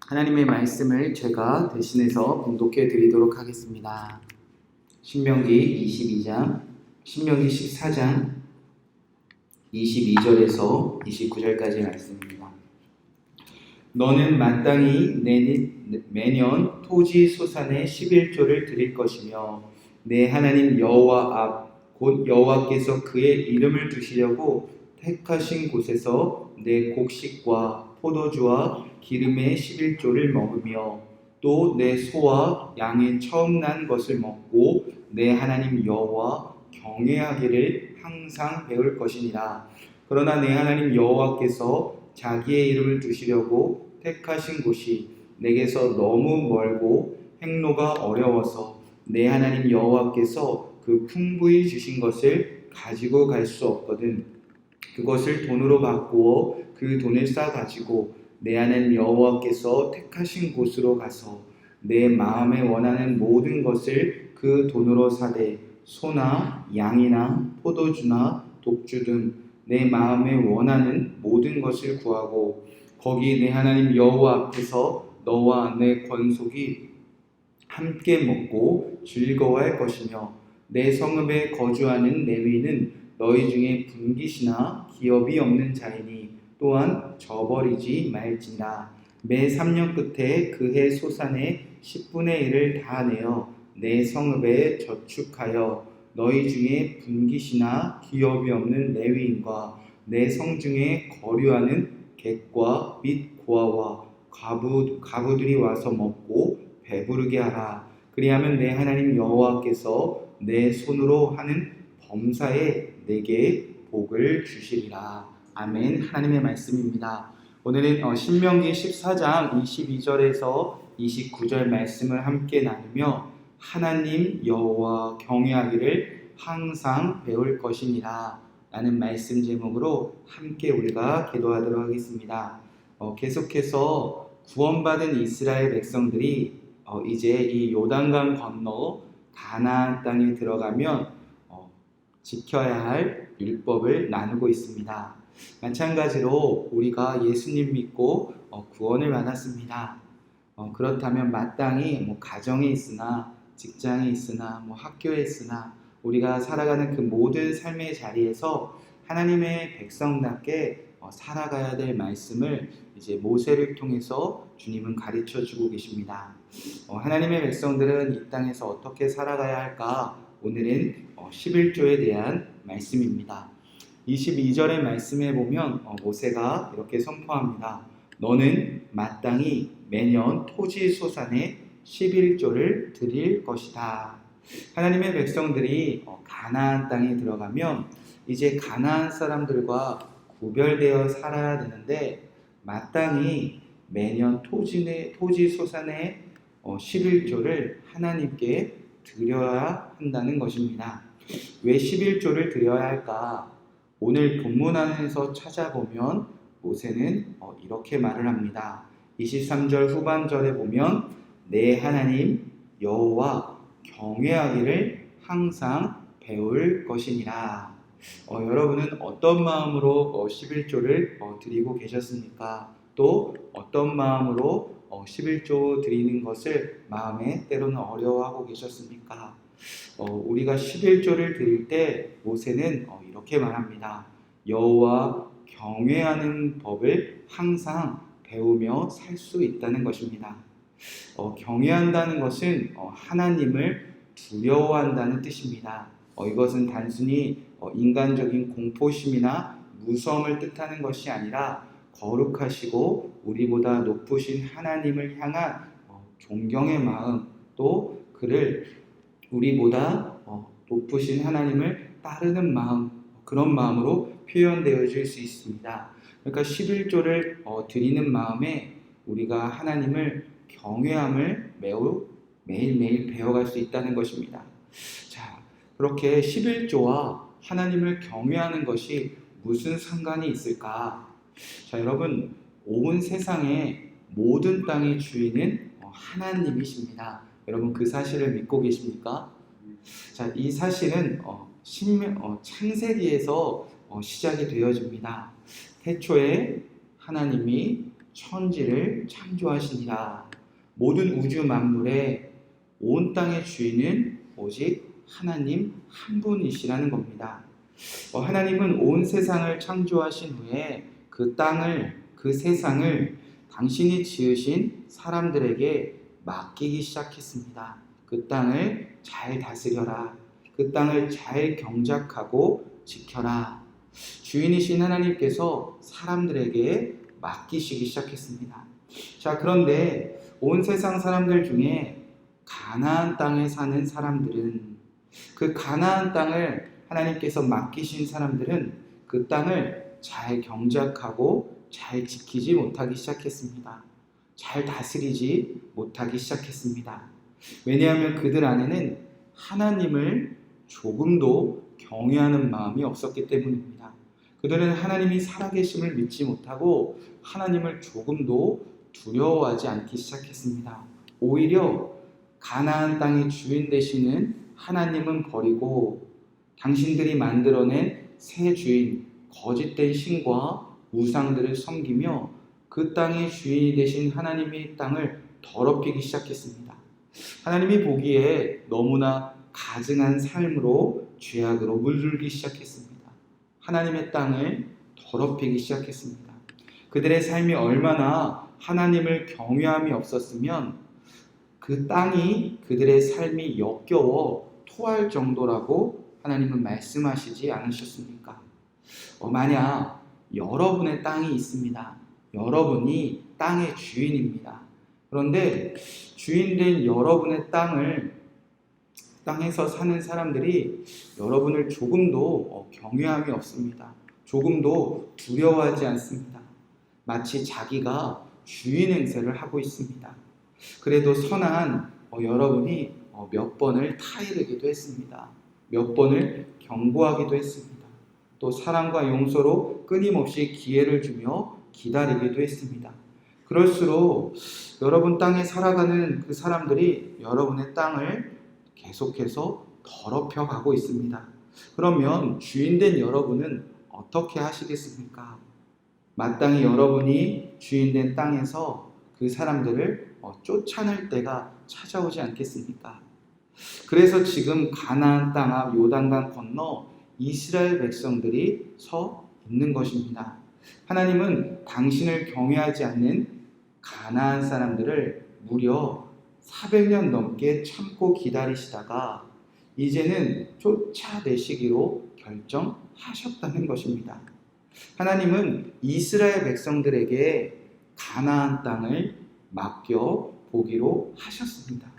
하나님의 말씀을 제가 대신해서 봉독해 드리도록 하겠습니다. 신명기 22장, 신명기 14장 22절에서 29절까지 말씀입니다. 너는 마땅히 매년 토지 소산의 11조를 드릴 것이며 내 하나님 여호와 앞 곧 여호와께서 그의 이름을 두시려고 택하신 곳에서 내 곡식과 포도주와 기름의 11조를 먹으며 또 내 소와 양의 처음 난 것을 먹고 내 하나님 여호와 경외하기를 항상 배울 것이니라. 그러나 내 하나님 여호와께서 자기의 이름을 두시려고 택하신 곳이 내게서 너무 멀고 행로가 어려워서 내 하나님 여호와께서 그 풍부히 주신 것을 가지고 갈 수 없거든 그것을 돈으로 바꾸어 그 돈을 싸가지고 내 하나님 여호와께서 택하신 곳으로 가서 내 마음에 원하는 모든 것을 그 돈으로 사되 소나 양이나 포도주나 독주 등 내 마음에 원하는 모든 것을 구하고 거기 내 하나님 여호와 앞에서 너와 내 권속이 함께 먹고 즐거워할 것이며 내 성읍에 거주하는 레위인은 너희 중에 분깃이나 기업이 없는 자이니 또한 저버리지 말지니라. 매 3년 끝에 그해 소산의 10분의 1을 다 내어 내 성읍에 저축하여 너희 중에 분깃이나 기업이 없는 레위인과 내 성중에 거류하는 객과 및 고아와 과부들이 와서 먹고 배부르게 하라. 그리하면 내 하나님 여호와께서 내 손으로 하는 범사에 내게 복을 주시리라. 아멘. 하나님의 말씀입니다. 오늘은 신명기 14장 22절에서 29절 말씀을 함께 나누며 하나님 여호와 경외하기를 항상 배울 것이니라 라는 말씀 제목으로 함께 우리가 기도하도록 하겠습니다. 계속해서 구원받은 이스라엘 백성들이 이제 이 요단강 건너 가나안 땅에 들어가면 지켜야 할 율법을 나누고 있습니다. 마찬가지로 우리가 예수님 믿고 구원을 받았습니다. 그렇다면 마땅히 가정에 있으나 직장에 있으나 학교에 있으나 우리가 살아가는 그 모든 삶의 자리에서 하나님의 백성답게 살아가야 될 말씀을 이제 모세를 통해서 주님은 가르쳐 주고 계십니다. 하나님의 백성들은 이 땅에서 어떻게 살아가야 할까? 오늘은 11조에 대한 말씀입니다. 22절의 말씀에 보면 모세가 이렇게 선포합니다. 너는 마땅히 매년 토지 소산의 11조를 드릴 것이다. 하나님의 백성들이 가나안 땅에 들어가면 이제 가나안 사람들과 구별되어 살아야 되는데 마땅히 매년 토지 소산의 11조를 하나님께 드려야 한다는 것입니다. 왜 11조를 드려야 할까? 오늘 본문 안에서 찾아보면 모세는 이렇게 말을 합니다. 23절 후반절에 보면 내 하나님 여호와 경외하기를 항상 배울 것이니라. 여러분은 어떤 마음으로 11조를 드리고 계셨습니까? 또 어떤 마음으로 11조 드리는 것을 마음에 때로는 어려워하고 계셨습니까? 우리가 11조를 드릴 때 모세는 이렇게 말합니다. 여호와 경외하는 법을 항상 배우며 살 수 있다는 것입니다. 경외한다는 것은 하나님을 두려워한다는 뜻입니다. 이것은 단순히 인간적인 공포심이나 무서움을 뜻하는 것이 아니라 거룩하시고 우리보다 높으신 하나님을 향한 존경의 마음, 또 그를 우리보다 높으신 하나님을 따르는 마음, 그런 마음으로 표현되어질 수 있습니다. 그러니까 11조를 드리는 마음에 우리가 하나님을 경외함을 매일매일 배워갈 수 있다는 것입니다. 자, 그렇게 11조와 하나님을 경외하는 것이 무슨 상관이 있을까? 자, 여러분, 온 세상의 모든 땅의 주인은 하나님이십니다. 여러분 그 사실을 믿고 계십니까? 자, 이 사실은 창세기에서 시작이 되어집니다. 태초에 하나님이 천지를 창조하시니라. 모든 우주 만물의 온 땅의 주인은 오직 하나님 한 분이시라는 겁니다. 하나님은 온 세상을 창조하신 후에 그 땅을, 그 세상을 당신이 지으신 사람들에게 맡기기 시작했습니다. 그 땅을 잘 다스려라. 그 땅을 잘 경작하고 지켜라. 주인이신 하나님께서 사람들에게 맡기시기 시작했습니다. 자, 그런데 온 세상 사람들 중에 가나안 땅에 사는 사람들은, 그 가나안 땅을 하나님께서 맡기신 사람들은 그 땅을 잘 경작하고 잘 지키지 못하기 시작했습니다. 잘 다스리지 못하기 시작했습니다. 왜냐하면 그들 안에는 하나님을 조금도 경외하는 마음이 없었기 때문입니다. 그들은 하나님이 살아계심을 믿지 못하고 하나님을 조금도 두려워하지 않기 시작했습니다. 오히려 가나안 땅의 주인 되시는 하나님은 버리고 당신들이 만들어낸 새 주인, 거짓된 신과 우상들을 섬기며 그 땅의 주인이 되신 하나님의 땅을 더럽히기 시작했습니다. 하나님이 보기에 너무나 가증한 삶으로 죄악으로 물들기 시작했습니다. 하나님의 땅을 더럽히기 시작했습니다. 그들의 삶이 얼마나 하나님을 경외함이 없었으면 그 땅이 그들의 삶이 역겨워 토할 정도라고 하나님은 말씀하시지 않으셨습니까? 만약 여러분의 땅이 있습니다. 여러분이 땅의 주인입니다. 그런데 주인된 여러분의 땅에서 사는 사람들이 여러분을 조금도 경외함이 없습니다. 조금도 두려워하지 않습니다. 마치 자기가 주인 행세를 하고 있습니다. 그래도 선한 여러분이 몇 번을 타이르기도 했습니다. 몇 번을 경고하기도 했습니다. 또 사랑과 용서로 끊임없이 기회를 주며 기다리기도 했습니다. 그럴수록 여러분 땅에 살아가는 그 사람들이 여러분의 땅을 계속해서 더럽혀 가고 있습니다. 그러면 주인된 여러분은 어떻게 하시겠습니까? 마땅히 여러분이 주인된 땅에서 그 사람들을 쫓아낼 때가 찾아오지 않겠습니까? 그래서 지금 가나안 땅 앞 요단강 건너 이스라엘 백성들이 서 있는 것입니다. 하나님은 당신을 경외하지 않는 가나안 사람들을 무려 400년 넘게 참고 기다리시다가 이제는 쫓아내시기로 결정하셨다는 것입니다. 하나님은 이스라엘 백성들에게 가나안 땅을 맡겨 보기로 하셨습니다.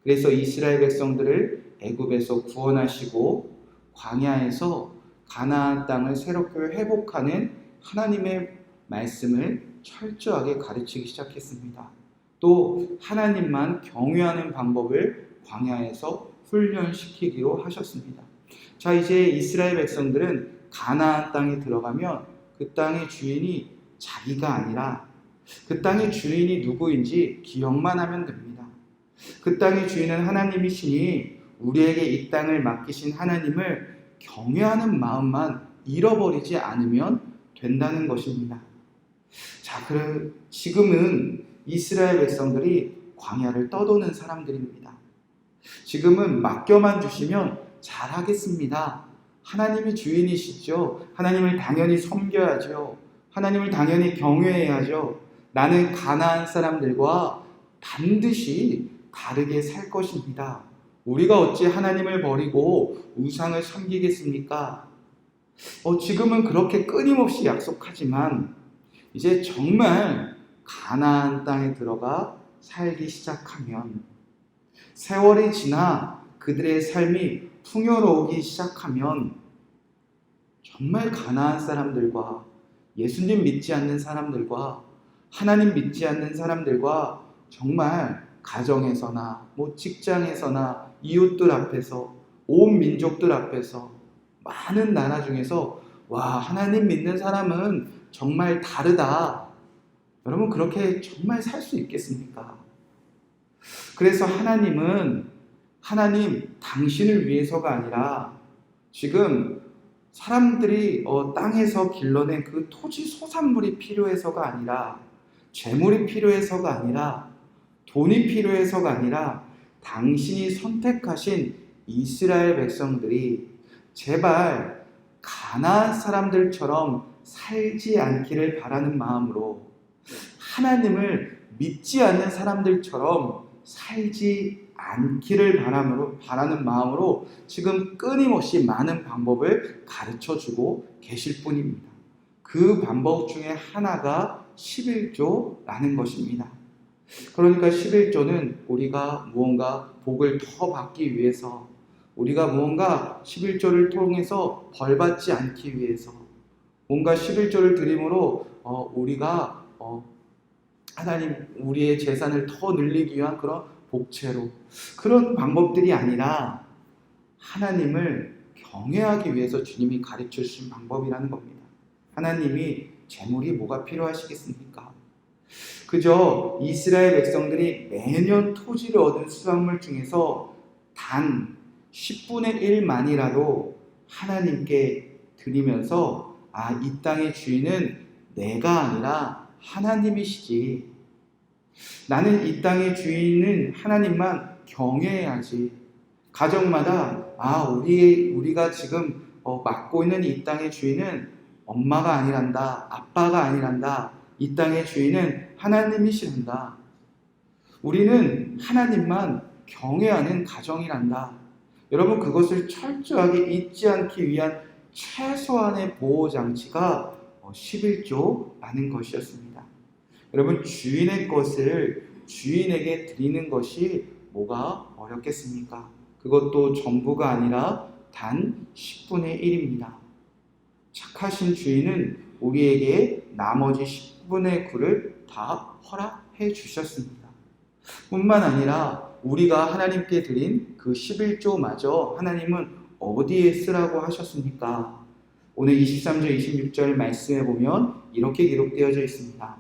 그래서 이스라엘 백성들을 애굽에서 구원하시고 광야에서 가나안 땅을 새롭게 회복하는 하나님의 말씀을 철저하게 가르치기 시작했습니다. 또 하나님만 경외하는 방법을 광야에서 훈련시키기로 하셨습니다. 자, 이제 이스라엘 백성들은 가나안 땅에 들어가면 그 땅의 주인이 자기가 아니라 그 땅의 주인이 누구인지 기억만 하면 됩니다. 그 땅의 주인은 하나님이시니 우리에게 이 땅을 맡기신 하나님을 경외하는 마음만 잃어버리지 않으면 된다는 것입니다. 자, 그럼 지금은 이스라엘 백성들이 광야를 떠도는 사람들입니다. 지금은 맡겨만 주시면 잘하겠습니다. 하나님이 주인이시죠. 하나님을 당연히 섬겨야죠. 하나님을 당연히 경외해야죠. 나는 가나안 사람들과 반드시 다르게 살 것입니다. 우리가 어찌 하나님을 버리고 우상을 섬기겠습니까? 지금은 그렇게 끊임없이 약속하지만 이제 정말 가나안 땅에 들어가 살기 시작하면, 세월이 지나 그들의 삶이 풍요로우기 시작하면 정말 가나안 사람들과 예수님 믿지 않는 사람들과 하나님 믿지 않는 사람들과 정말 가정에서나 직장에서나 이웃들 앞에서 온 민족들 앞에서 많은 나라 중에서 와, 하나님 믿는 사람은 정말 다르다. 여러분, 그렇게 정말 살 수 있겠습니까? 그래서 하나님 당신을 위해서가 아니라 지금 사람들이 땅에서 길러낸 그 토지 소산물이 필요해서가 아니라 재물이 필요해서가 아니라, 돈이 필요해서가 아니라 당신이 선택하신 이스라엘 백성들이 제발 가나안 사람들처럼 살지 않기를 바라는 마음으로, 하나님을 믿지 않는 사람들처럼 살지 않기를 바라는 마음으로 지금 끊임없이 많은 방법을 가르쳐주고 계실 뿐입니다. 그 방법 중에 하나가 11조라는 것입니다. 그러니까 11조는 우리가 무언가 복을 더 받기 위해서, 우리가 무언가 11조를 통해서 벌받지 않기 위해서, 뭔가 11조를 드림으로 우리가 하나님 우리의 재산을 더 늘리기 위한 그런 복채로, 그런 방법들이 아니라 하나님을 경외하기 위해서 주님이 가르쳐 주신 방법이라는 겁니다. 하나님이 재물이 뭐가 필요하시겠습니까? 그저 이스라엘 백성들이 매년 토지를 얻은 수확물 중에서 단 10분의 1만이라도 하나님께 드리면서, 이 땅의 주인은 내가 아니라 하나님이시지, 나는 이 땅의 주인은 하나님만 경외해야지, 가정마다 우리가 지금 맡고 있는 이 땅의 주인은 엄마가 아니란다, 아빠가 아니란다, 이 땅의 주인은 하나님이시란다, 우리는 하나님만 경외하는 가정이란다. 여러분, 그것을 철저하게 잊지 않기 위한 최소한의 보호장치가 11조라는 것이었습니다. 여러분, 주인의 것을 주인에게 드리는 것이 뭐가 어렵겠습니까? 그것도 전부가 아니라 단 10분의 1입니다. 착하신 주인은 우리에게 나머지 10분의 9를 다 허락해 주셨습니다. 뿐만 아니라 우리가 하나님께 드린 그 11조마저 하나님은 어디에 쓰라고 하셨습니까? 오늘 23절 26절 말씀에 보면 이렇게 기록되어져 있습니다.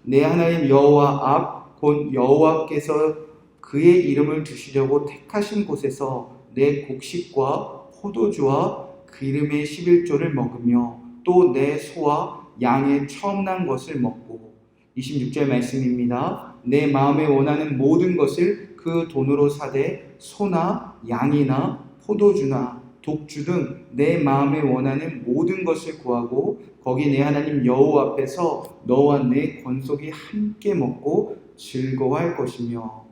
내 하나님 여호와 앞 곧 여호와께서 그의 이름을 두시려고 택하신 곳에서 내 곡식과 포도주와 기름의 11조를 먹으며 또 내 소와 양의 처음 난 것을 먹고, 26절 말씀입니다. 내 마음에 원하는 모든 것을 그 돈으로 사되 소나 양이나 포도주나 독주 등 내 마음에 원하는 모든 것을 구하고 거기 내 하나님 여호와 앞에서 너와 내 권속이 함께 먹고 즐거워할 것이며,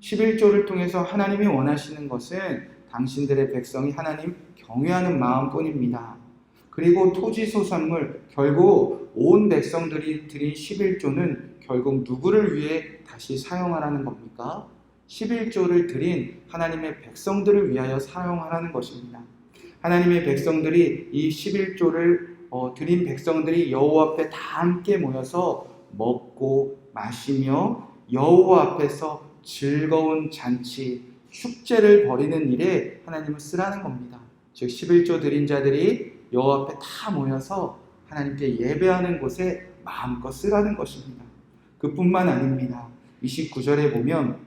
11조를 통해서 하나님이 원하시는 것은 당신들의 백성이 하나님 경외하는 마음뿐입니다. 그리고 토지소산물, 결국 온 백성들이 드린 11조는 결국 누구를 위해 다시 사용하라는 겁니까? 11조를 드린 하나님의 백성들을 위하여 사용하라는 것입니다. 하나님의 백성들이 이 11조를 드린 백성들이 여호와 앞에 다 함께 모여서 먹고 마시며 여호와 앞에서 즐거운 잔치, 축제를 벌이는 일에 하나님을 쓰라는 겁니다. 즉 11조 드린 자들이 여호와 앞에 다 모여서 하나님께 예배하는 곳에 마음껏 쓰라는 것입니다. 그뿐만 아닙니다. 29절에 보면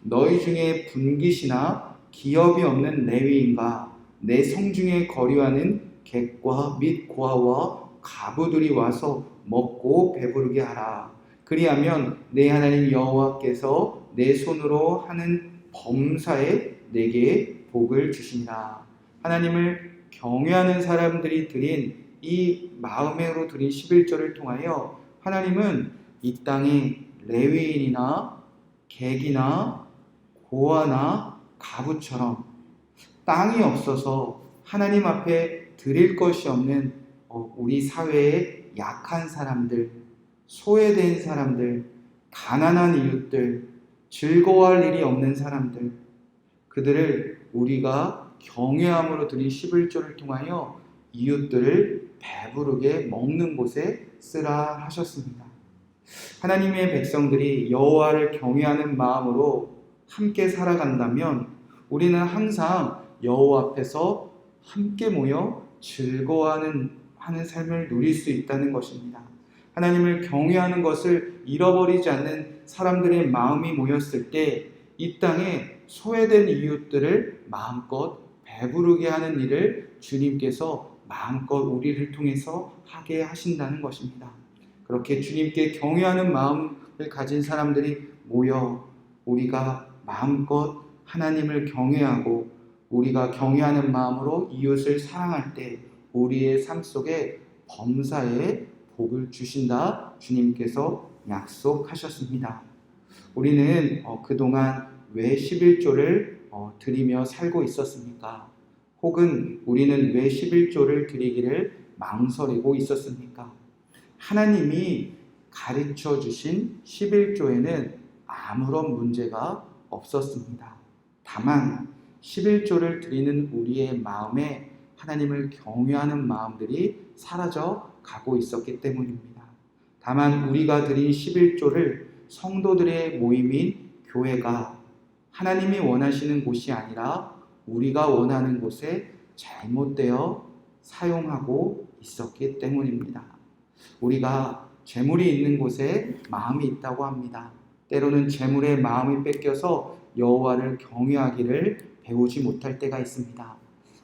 너희 중에 분깃이나 기업이 없는 레위인과 내 성중에 거류하는 객과 및 고아와 가부들이 와서 먹고 배부르게 하라. 그리하면 내 하나님 여호와께서 내 손으로 하는 범사에 내게 복을 주시니라. 하나님을 경외하는 사람들이 드린 이 마음으로 드린 11조를 통하여 하나님은 이 땅에 레위인이나 객이나 고아나 가부처럼 땅이 없어서 하나님 앞에 드릴 것이 없는 우리 사회의 약한 사람들, 소외된 사람들, 가난한 이웃들, 즐거워할 일이 없는 사람들, 그들을 우리가 경외함으로 드린 11조를 통하여 이웃들을 배부르게 먹는 곳에 쓰라 하셨습니다. 하나님의 백성들이 여호와를 경외하는 마음으로 함께 살아간다면 우리는 항상 여호와 앞에서 함께 모여 즐거워하는 삶을 누릴 수 있다는 것입니다. 하나님을 경외하는 것을 잃어버리지 않는 사람들의 마음이 모였을 때 이 땅에 소외된 이웃들을 마음껏 배부르게 하는 일을 주님께서 마음껏 우리를 통해서 하게 하신다는 것입니다. 그렇게 주님께 경외하는 마음을 가진 사람들이 모여 우리가 마음껏 하나님을 경외하고 우리가 경외하는 마음으로 이웃을 사랑할 때 우리의 삶 속에 범사에 복을 주신다 주님께서 약속하셨습니다. 우리는 그동안 왜 11조를 드리며 살고 있었습니까? 혹은 우리는 왜 11조를 드리기를 망설이고 있었습니까? 하나님이 가르쳐 주신 11조에는 아무런 문제가 없었습니다. 다만 11조를 드리는 우리의 마음에 하나님을 경외하는 마음들이 사라져 가고 있었기 때문입니다. 다만 우리가 드린 11조를 성도들의 모임인 교회가 하나님이 원하시는 곳이 아니라 우리가 원하는 곳에 잘못되어 사용하고 있었기 때문입니다. 우리가 재물이 있는 곳에 마음이 있다고 합니다. 때로는 재물에 마음이 뺏겨서 여호와를 경외하기를 배우지 못할 때가 있습니다.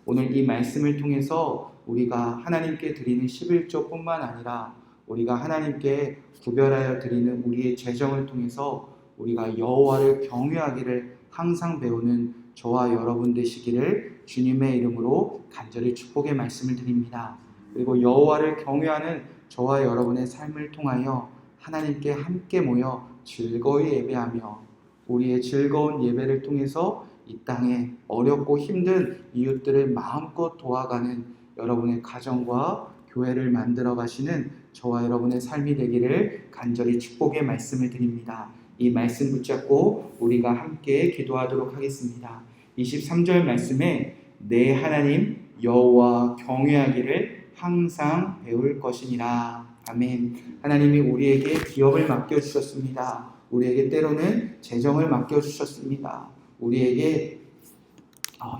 오늘 이 말씀을 통해서 우리가 하나님께 드리는 11조뿐만 아니라 우리가 하나님께 구별하여 드리는 우리의 재정을 통해서 우리가 여호와를 경외하기를 항상 배우는 저와 여러분 되시기를 주님의 이름으로 간절히 축복의 말씀을 드립니다. 그리고 여호와를 경외하는 저와 여러분의 삶을 통하여 하나님께 함께 모여 즐거이 예배하며 우리의 즐거운 예배를 통해서 이 땅에 어렵고 힘든 이웃들을 마음껏 도와가는 여러분의 가정과 교회를 만들어 가시는 저와 여러분의 삶이 되기를 간절히 축복의 말씀을 드립니다. 이 말씀 붙잡고 우리가 함께 기도하도록 하겠습니다. 23절 말씀에 내 하나님 여호와 경외하기를 항상 배울 것이니라. 아멘. 하나님이 우리에게 기업을 맡겨주셨습니다. 우리에게 때로는 재정을 맡겨주셨습니다. 우리에게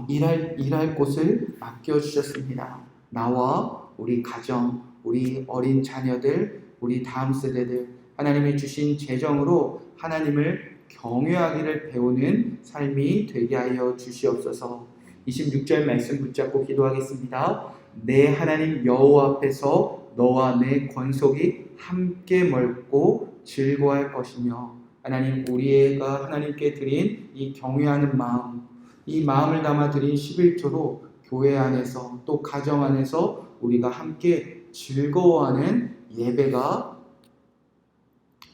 일할 곳을 맡겨주셨습니다. 나와 우리 가정, 우리 어린 자녀들, 우리 다음 세대들 하나님이 주신 재정으로 하나님을 경외하기를 배우는 삶이 되게 하여 주시옵소서. 26절 말씀 붙잡고 기도하겠습니다. 내 하나님 여호와 앞에서 너와 내 권속이 함께 멀고 즐거워할 것이며 하나님 우리가 하나님께 드린 이 경외하는 마음 이 마음을 담아 드린 11조로 교회 안에서 또 가정 안에서 우리가 함께 즐거워하는 예배가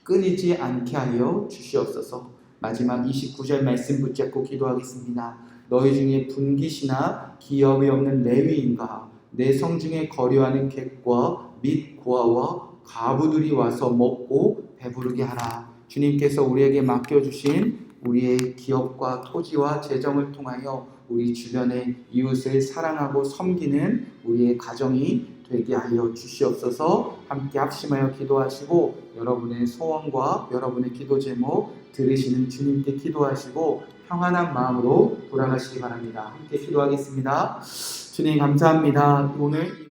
끊이지 않게 하여 주시옵소서. 마지막 29절 말씀 붙잡고 기도하겠습니다. 너희 중에 분깃이나 기업이 없는 레위인가 내 성중에 거류하는 객과 및 고아와 과부들이 와서 먹고 배부르게 하라. 주님께서 우리에게 맡겨주신 우리의 기업과 토지와 재정을 통하여 우리 주변의 이웃을 사랑하고 섬기는 우리의 가정이 되게 하여 주시옵소서. 함께 합심하여 기도하시고 여러분의 소원과 여러분의 기도 제목 들으시는 주님께 기도하시고 평안한 마음으로 돌아가시기 바랍니다. 함께 기도하겠습니다. 주님 감사합니다. 오늘